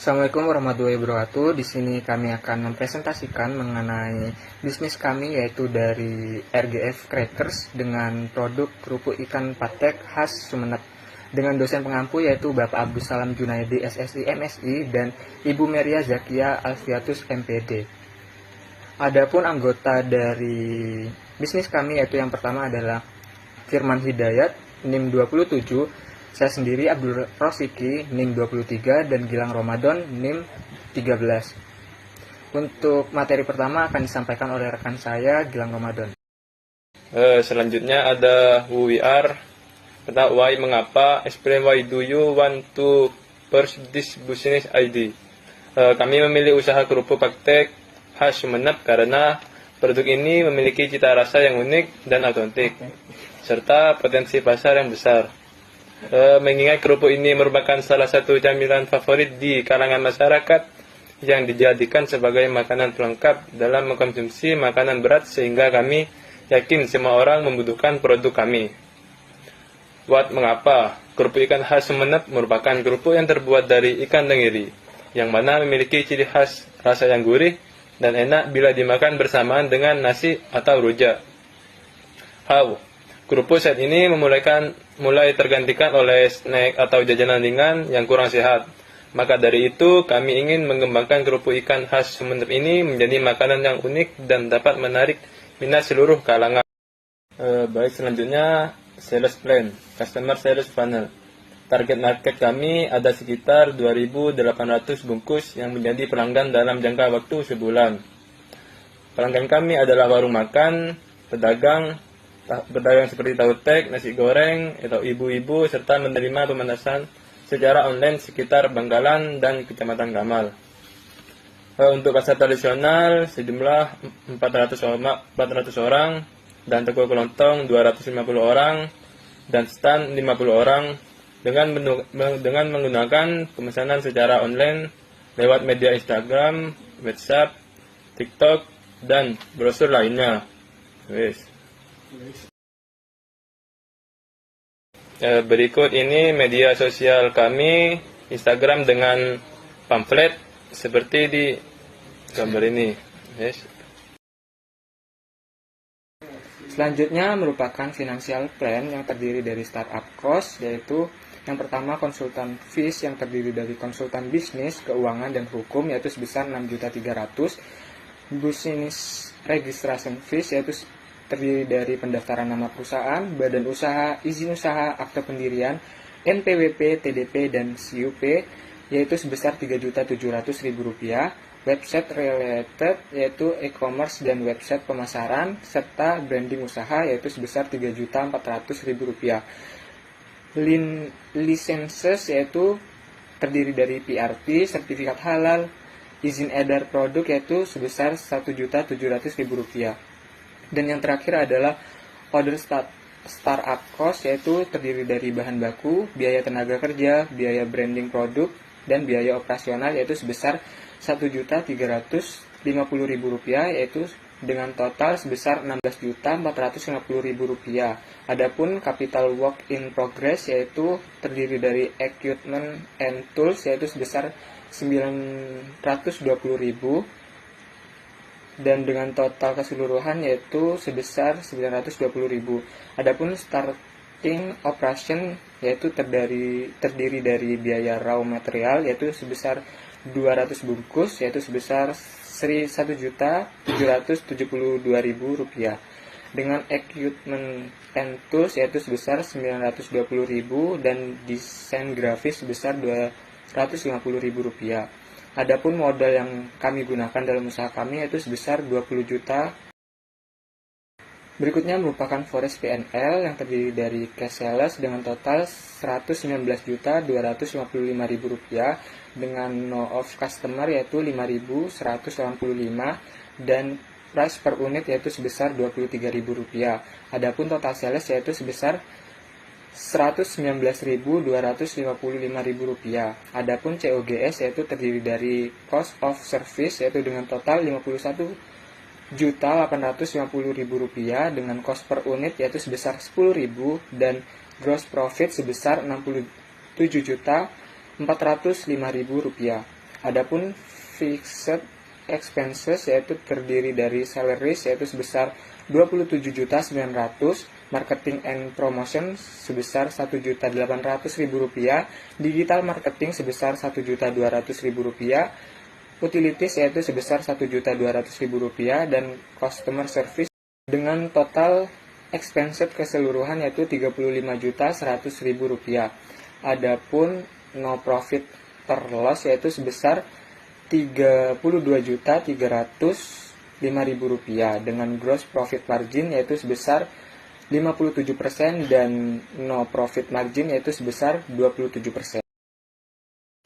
Assalamualaikum warahmatullahi wabarakatuh. Di sini kami akan mempresentasikan mengenai bisnis kami, yaitu dari RGF Crackers dengan produk kerupuk ikan patek khas Sumeneb, dengan dosen pengampu yaitu Bapak Abdus Salam Junaidi SSI MSI dan Ibu Meria Zakia Alfiatus MPD. Adapun anggota dari bisnis kami yaitu yang pertama adalah Firman Hidayat NIM 27, saya sendiri Abdul Rosiki NIM 23, dan Gilang Ramadan NIM 13. Untuk materi pertama akan disampaikan oleh rekan saya Gilang Ramadan. Selanjutnya ada who we are, why, mengapa, explain why do you want to pursue this business ID. Kami memilih usaha kerupuk patek khas Sumeneb karena produk ini memiliki cita rasa yang unik dan otentik, serta potensi pasar yang besar. Mengingat kerupuk ini merupakan salah satu camilan favorit di kalangan masyarakat yang dijadikan sebagai makanan pelengkap dalam mengkonsumsi makanan berat, sehingga kami yakin semua orang membutuhkan produk kami. What, mengapa? Kerupuk ikan khas Sumeneb merupakan kerupuk yang terbuat dari ikan tenggiri, yang mana memiliki ciri khas rasa yang gurih dan enak bila dimakan bersamaan dengan nasi atau rujak. How? Kerupuk saat ini mulai tergantikan oleh snack atau jajanan ringan yang kurang sehat. Maka dari itu, kami ingin mengembangkan kerupuk ikan khas Sumeneb ini menjadi makanan yang unik dan dapat menarik minat seluruh kalangan. Baik, selanjutnya sales plan, customer sales funnel. Target market kami ada sekitar 2.800 bungkus yang menjadi pelanggan dalam jangka waktu sebulan. Pelanggan kami adalah warung makan, pedagang seperti tahu tek, nasi goreng, atau ibu-ibu, serta menerima pemanasan secara online sekitar Bangkalan dan Kecamatan Kamal. Untuk pasar tradisional sejumlah 400 orang, dan toko kelontong 250 orang, dan stand 50 orang, dengan menggunakan pemesanan secara online lewat media Instagram, WhatsApp, TikTok, dan brosur lainnya. Berikut ini media sosial kami. Instagram dengan pamflet seperti di gambar ini. Selanjutnya merupakan financial plan yang terdiri dari startup cost, yaitu yang pertama konsultan fees yang terdiri dari konsultan bisnis, keuangan, dan hukum, yaitu sebesar 6.300.000. Business registration fees yaitu terdiri dari pendaftaran nama perusahaan, badan usaha, izin usaha, akte pendirian, NPWP, TDP, dan CUP, yaitu sebesar Rp3.700.000. Website related yaitu e-commerce dan website pemasaran, serta branding usaha yaitu sebesar Rp3.400.000. Lisenses yaitu terdiri dari PRT, sertifikat halal, izin edar produk yaitu sebesar Rp1.700.000. Dan yang terakhir adalah order startup cost, yaitu terdiri dari bahan baku, biaya tenaga kerja, biaya branding produk, dan biaya operasional yaitu sebesar Rp1.350.000, yaitu dengan total sebesar Rp16.450.000. Adapun capital work in progress yaitu terdiri dari equipment and tools yaitu sebesar Rp920.000, dan dengan total keseluruhan yaitu sebesar Rp920.000. Adapun starting operation yaitu terdiri dari biaya raw material yaitu sebesar 200 bungkus yaitu sebesar Rp1.772.000, dengan equipment and tools yaitu sebesar Rp920.000, dan desain grafis sebesar Rp250.000. Adapun modal yang kami gunakan dalam usaha kami yaitu sebesar 20 juta. Berikutnya merupakan forex PNL yang terdiri dari cash sales dengan total Rp119.255.000, dengan no of customer yaitu 5.185, dan price per unit yaitu sebesar Rp23.000. Adapun total sales yaitu sebesar Rp119.255.000. Adapun COGS yaitu terdiri dari cost of service yaitu dengan total Rp51.850.000, dengan cost per unit yaitu sebesar Rp10.000, dan gross profit sebesar Rp67.405.000. Adapun fixed expenses yaitu terdiri dari salaries yaitu sebesar 27.900.000, marketing and promotion sebesar 1.800.000 rupiah, digital marketing sebesar 1.200.000 rupiah, utilities yaitu sebesar 1.200.000 rupiah, dan customer service dengan total expense keseluruhan yaitu 35.100.000 rupiah. Adapun no profit per loss yaitu sebesar 32.305.000 rupiah dengan gross profit margin yaitu sebesar 57% dan no profit margin yaitu sebesar 27%.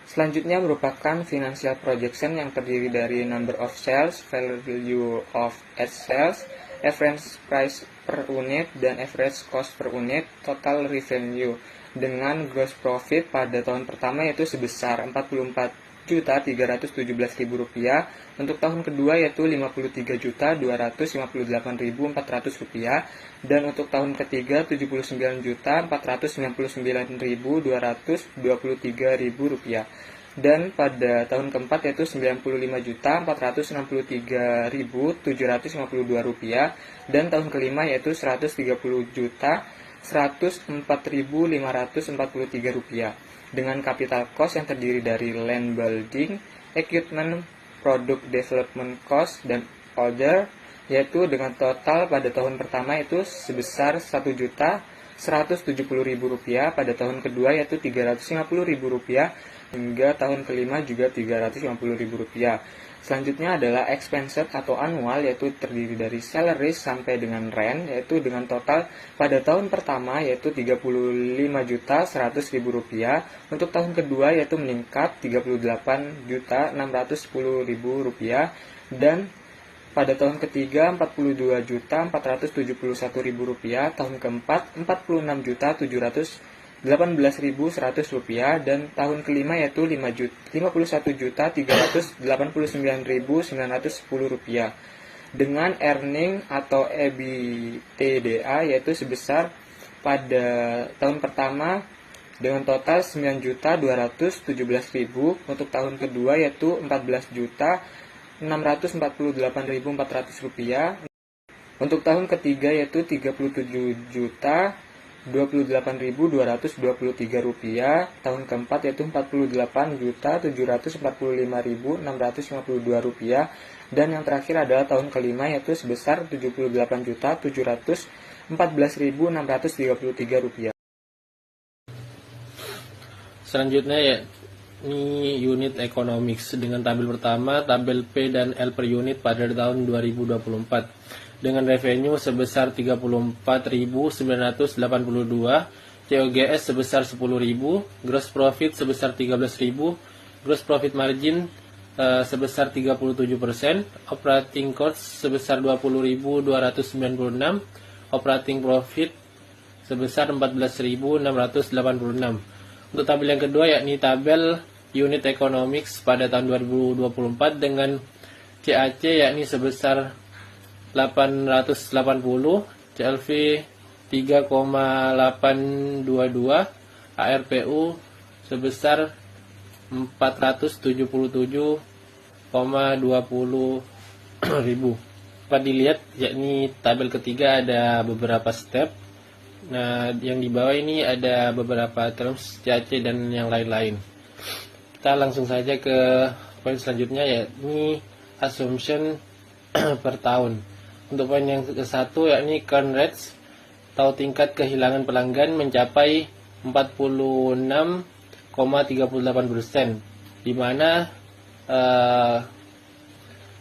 Selanjutnya merupakan financial projection yang terdiri dari number of sales, value of ad sales, average price per unit, dan average cost per unit, total revenue dengan gross profit pada tahun pertama yaitu sebesar 44.317.000 rupiah, untuk tahun kedua yaitu 53.258.400 rupiah, dan untuk tahun ketiga 79.499.223.000 rupiah, dan pada tahun keempat yaitu 95.463.752 rupiah, dan tahun kelima yaitu 130.104.543 rupiah, dengan capital cost yang terdiri dari land building, equipment, product development cost, dan other, yaitu dengan total pada tahun pertama itu sebesar 1.170.000 rupiah, pada tahun kedua yaitu 350.000 rupiah, hingga tahun kelima juga 350.000 rupiah. Selanjutnya adalah expense atau annual, yaitu terdiri dari salaries sampai dengan rent, yaitu dengan total pada tahun pertama yaitu 35.100.000 rupiah, untuk tahun kedua yaitu meningkat 38.610.000 rupiah, dan pada tahun ketiga 42.471.000 rupiah, tahun keempat 46.718.100 rupiah, dan tahun kelima yaitu 51.389.910 rupiah, dengan earning atau EBITDA yaitu sebesar pada tahun pertama dengan total 9.217.000, untuk tahun kedua yaitu 14.648.400 rupiah, untuk tahun ketiga yaitu 37.028.223 rupiah, tahun keempat yaitu 48.745.652 rupiah, dan yang terakhir adalah tahun kelima yaitu sebesar 78.714.633 rupiah. Selanjutnya ya ini unit economics dengan tabel pertama, tabel P dan L per unit pada tahun 2024 dengan revenue sebesar 34.982, COGS sebesar 10.000, gross profit sebesar 13.000, gross profit margin sebesar 37%, operating cost sebesar 20.296, operating profit sebesar 14.686. Untuk tabel yang kedua yakni tabel unit economics pada tahun 2024 dengan CAC yakni sebesar 880, CLV 3,822, ARPU sebesar 477,20 ribu. Dapat dilihat yakni tabel ketiga ada beberapa step. Nah, yang di bawah ini ada beberapa terms CAC dan yang lain-lain. Kita langsung saja ke poin selanjutnya yakni assumption per tahun. Untuk poin yang ke-1 yakni churn rates atau tingkat kehilangan pelanggan mencapai 46,38%, di mana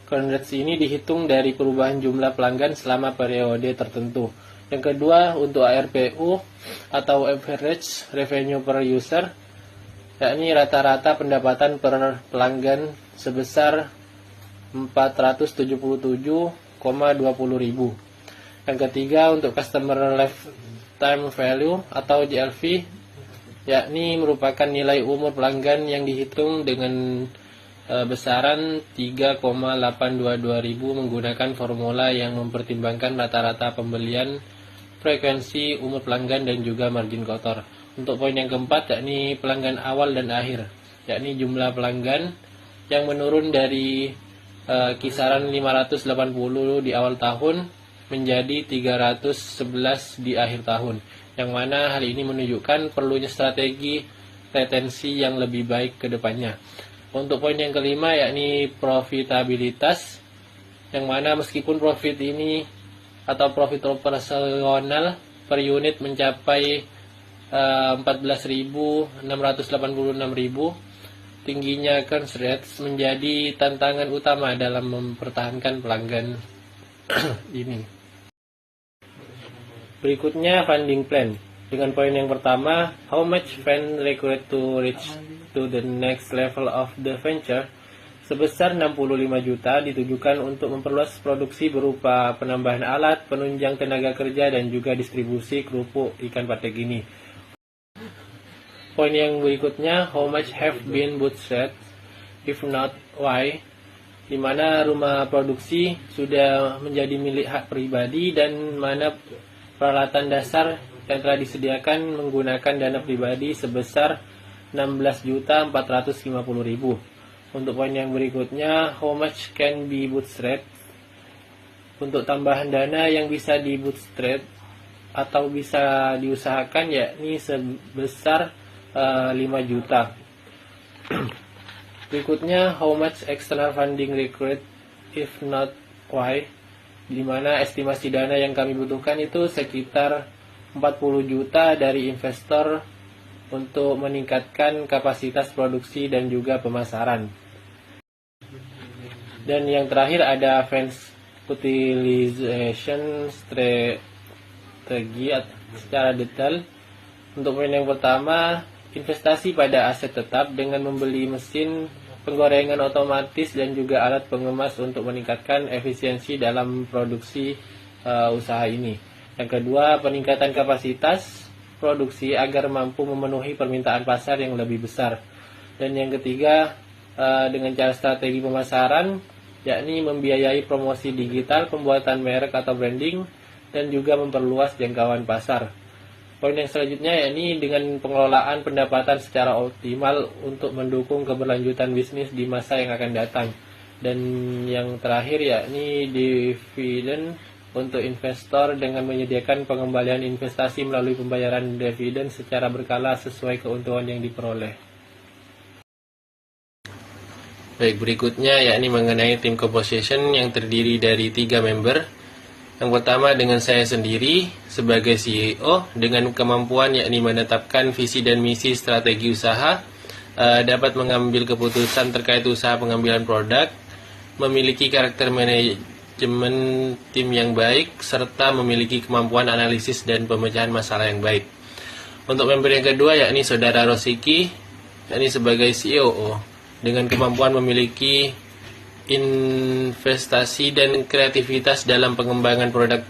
churn rates ini dihitung dari perubahan jumlah pelanggan selama periode tertentu. Yang kedua untuk ARPU atau average revenue per user, yakni rata-rata pendapatan per pelanggan sebesar 477,20 ribu. Yang ketiga untuk customer lifetime value atau GLV, yakni merupakan nilai umur pelanggan yang dihitung dengan besaran 3,822 ribu menggunakan formula yang mempertimbangkan rata-rata pembelian, frekuensi, umur pelanggan, dan juga margin kotor. Untuk poin yang keempat yakni pelanggan awal dan akhir, yakni jumlah pelanggan yang menurun dari kisaran 580 di awal tahun menjadi 311 di akhir tahun, yang mana hal ini menunjukkan perlunya strategi retensi yang lebih baik ke depannya. Untuk poin yang kelima yakni profitabilitas, yang mana meskipun profit ini atau profit operasional per unit mencapai 14.686.000, tingginya conversion rate menjadi tantangan utama dalam mempertahankan pelanggan ini. Berikutnya funding plan. Dengan poin yang pertama, how much fund required to reach to the next level of the venture, sebesar 65 juta ditujukan untuk memperluas produksi berupa penambahan alat, penunjang tenaga kerja, dan juga distribusi kerupuk ikan patek ini. Poin yang berikutnya, how much have been bootstrapped, if not why, di mana rumah produksi sudah menjadi milik hak pribadi dan mana peralatan dasar yang telah disediakan menggunakan dana pribadi sebesar 16.450.000. Untuk poin yang berikutnya, how much can be bootstrapped? Untuk tambahan dana yang bisa di bootstrap atau bisa diusahakan yakni sebesar 5 juta. Berikutnya, how much external funding required, if not why, di mana estimasi dana yang kami butuhkan itu sekitar 40 juta dari investor untuk meningkatkan kapasitas produksi dan juga pemasaran. Dan yang terakhir ada funds utilization strategi secara detail. Untuk poin yang pertama, investasi pada aset tetap dengan membeli mesin penggorengan otomatis dan juga alat pengemas untuk meningkatkan efisiensi dalam produksi usaha ini. Yang kedua, peningkatan kapasitas produksi agar mampu memenuhi permintaan pasar yang lebih besar. Dan yang ketiga, dengan cara strategi pemasaran, yakni membiayai promosi digital, pembuatan merek atau branding, dan juga memperluas jangkauan pasar. Poin yang selanjutnya yakni dengan pengelolaan pendapatan secara optimal untuk mendukung keberlanjutan bisnis di masa yang akan datang. Dan yang terakhir yakni dividen untuk investor dengan menyediakan pengembalian investasi melalui pembayaran dividen secara berkala sesuai keuntungan yang diperoleh. Baik, berikutnya yakni mengenai team composition yang terdiri dari 3 member. Yang pertama dengan saya sendiri sebagai CEO dengan kemampuan yakni menetapkan visi dan misi strategi usaha, dapat mengambil keputusan terkait usaha pengambilan produk, memiliki karakter manajemen tim yang baik, serta memiliki kemampuan analisis dan pemecahan masalah yang baik. Untuk member yang kedua yakni Saudara Rosiki, yakni sebagai COO dengan kemampuan memiliki investasi dan kreativitas dalam pengembangan produk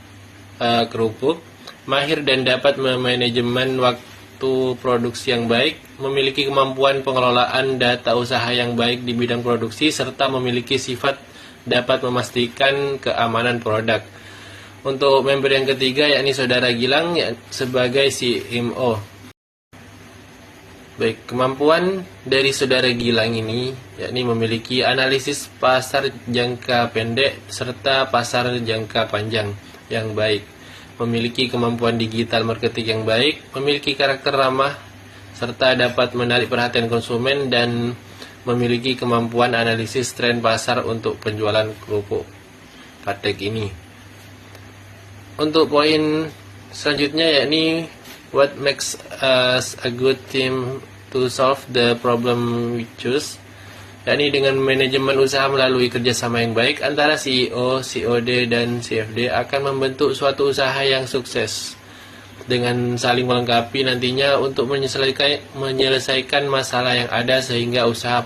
kerupuk, mahir dan dapat memanajemen waktu produksi yang baik, memiliki kemampuan pengelolaan data usaha yang baik di bidang produksi, serta memiliki sifat dapat memastikan keamanan produk. Untuk member yang ketiga yakni Saudara Gilang sebagai CMO. Baik, kemampuan dari Saudara Gilang ini yakni memiliki analisis pasar jangka pendek serta pasar jangka panjang yang baik, memiliki kemampuan digital marketing yang baik, memiliki karakter ramah serta dapat menarik perhatian konsumen dan memiliki kemampuan analisis tren pasar untuk penjualan kerupuk patek ini. Untuk poin selanjutnya yakni what makes us a good team to solve the problem we choose, yakni dengan manajemen usaha melalui kerjasama yang baik antara CEO, COD, dan CFD akan membentuk suatu usaha yang sukses dengan saling melengkapi nantinya untuk menyelesaikan masalah yang ada sehingga usaha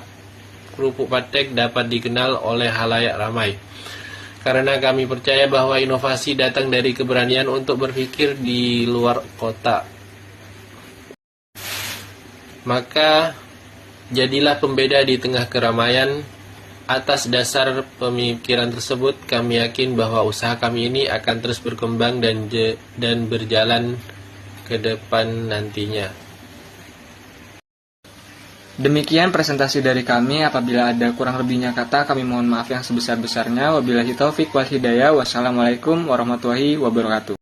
kerupuk patek dapat dikenal oleh halayak ramai. Karena kami percaya bahwa inovasi datang dari keberanian untuk berpikir di luar kotak. Maka jadilah pembeda di tengah keramaian. Atas dasar pemikiran tersebut, kami yakin bahwa usaha kami ini akan terus berkembang dan berjalan ke depan nantinya. Demikian presentasi dari kami. Apabila ada kurang lebihnya kata, kami mohon maaf yang sebesar-besarnya. Wabillahi taufik wal hidayah. Wassalamualaikum warahmatullahi wabarakatuh.